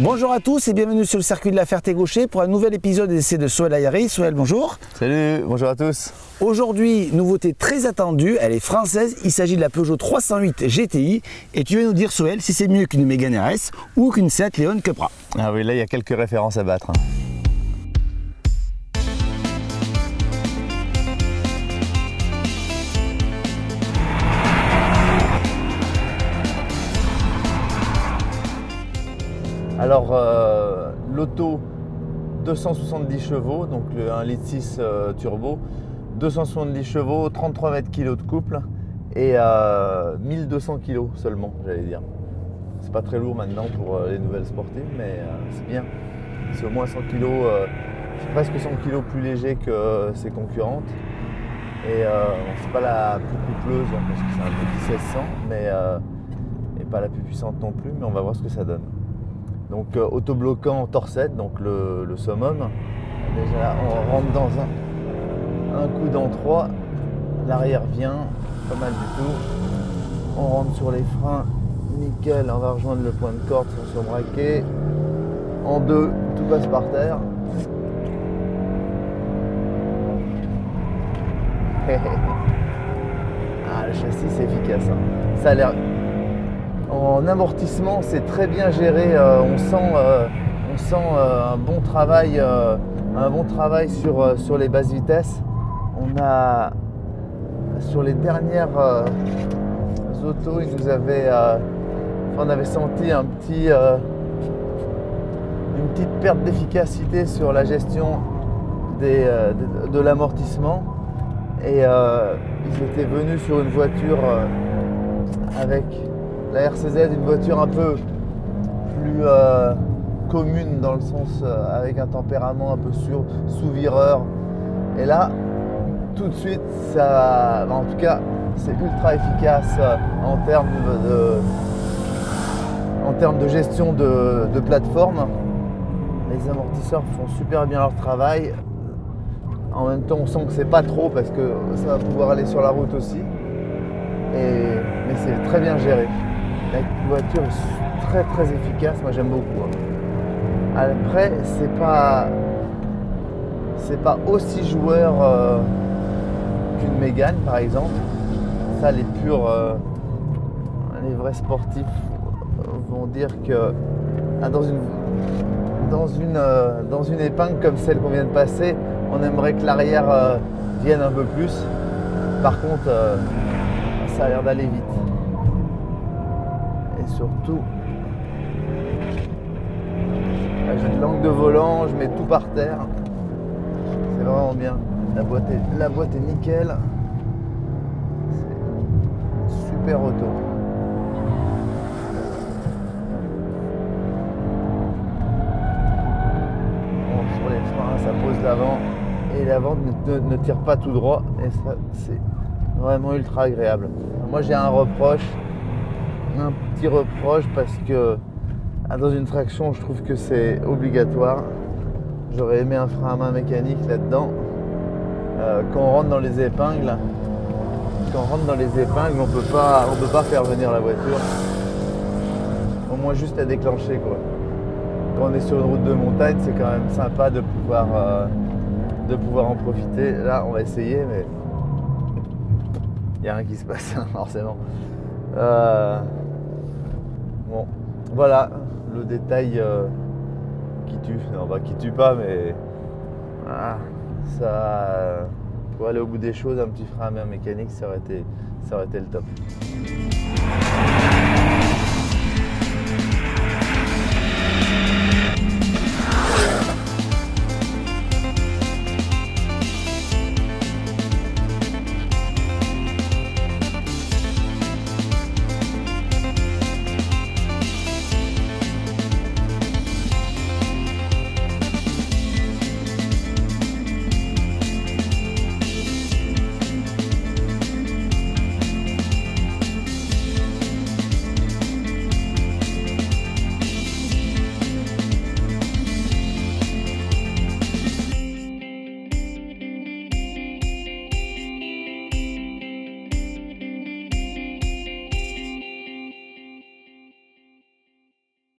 Bonjour à tous et bienvenue sur le circuit de la Ferté-Gaucher pour un nouvel épisode des essais de Sohail Ayari. Sohail, bonjour. Salut, bonjour à tous. Aujourd'hui, nouveauté très attendue, elle est française, il s'agit de la Peugeot 308 GTI et tu vas nous dire, Sohail, si c'est mieux qu'une Mégane RS ou qu'une Seat Leon Cupra. Ah oui, là il y a quelques références à battre. Alors, l'auto 270 chevaux, donc le 1,6 litre turbo, 270 chevaux, 33 mètres kg de couple et 1200 kg seulement, j'allais dire. C'est pas très lourd maintenant pour les nouvelles sportives, mais c'est bien. C'est au moins 100 kg, c'est presque 100 kg plus léger que ses concurrentes. Et c'est pas la plus coupleuse, parce que c'est un petit 1600, mais et pas la plus puissante non plus, mais on va voir ce que ça donne. Donc autobloquant torsette, donc le summum. Déjà on rentre dans un coup dans 3, l'arrière vient, pas mal du tout. On rentre sur les freins, nickel, on va rejoindre le point de corde sans surbraquer. En 2, tout passe par terre. Ah, le châssis c'est efficace, hein. Ça a l'air... En amortissement, c'est très bien géré. On sent un bon travail sur les basses vitesses. On a sur les dernières autos, on avait senti une petite perte d'efficacité sur la gestion de l'amortissement. Et ils étaient venus sur une voiture avec la RCZ, une voiture un peu plus commune dans le sens avec un tempérament un peu sous-vireur. Et là, tout de suite, ça, en tout cas, c'est ultra efficace en termes de gestion de plateforme. Les amortisseurs font super bien leur travail. En même temps, on sent que c'est pas trop parce que ça va pouvoir aller sur la route aussi. Mais c'est très bien géré. La voiture est très très efficace, moi j'aime beaucoup. Après, c'est pas aussi joueur qu'une Mégane par exemple. Ça, les vrais sportifs vont dire que dans une épingle comme celle qu'on vient de passer, on aimerait que l'arrière vienne un peu plus. Par contre, ça a l'air d'aller vite. Et surtout, j'ai de l'angle de volant, je mets tout par terre. C'est vraiment bien. La boîte est nickel. C'est super auto. Bon, sur les freins, ça pose l'avant. Et l'avant ne tire pas tout droit. Et ça, c'est vraiment ultra agréable. Moi, j'ai un petit reproche parce que dans une traction, je trouve que c'est obligatoire. J'aurais aimé un frein à main mécanique là-dedans. Quand on rentre dans les épingles, on peut pas faire venir la voiture. Au moins juste à déclencher, quoi. Quand on est sur une route de montagne, c'est quand même sympa de pouvoir en profiter. Là, on va essayer, mais il n'y a rien qui se passe, forcément. Bon, voilà le détail qui tue. Non, bah, qui tue pas, mais ça, pour aller au bout des choses, un petit frein à main mécanique, ça aurait été le top.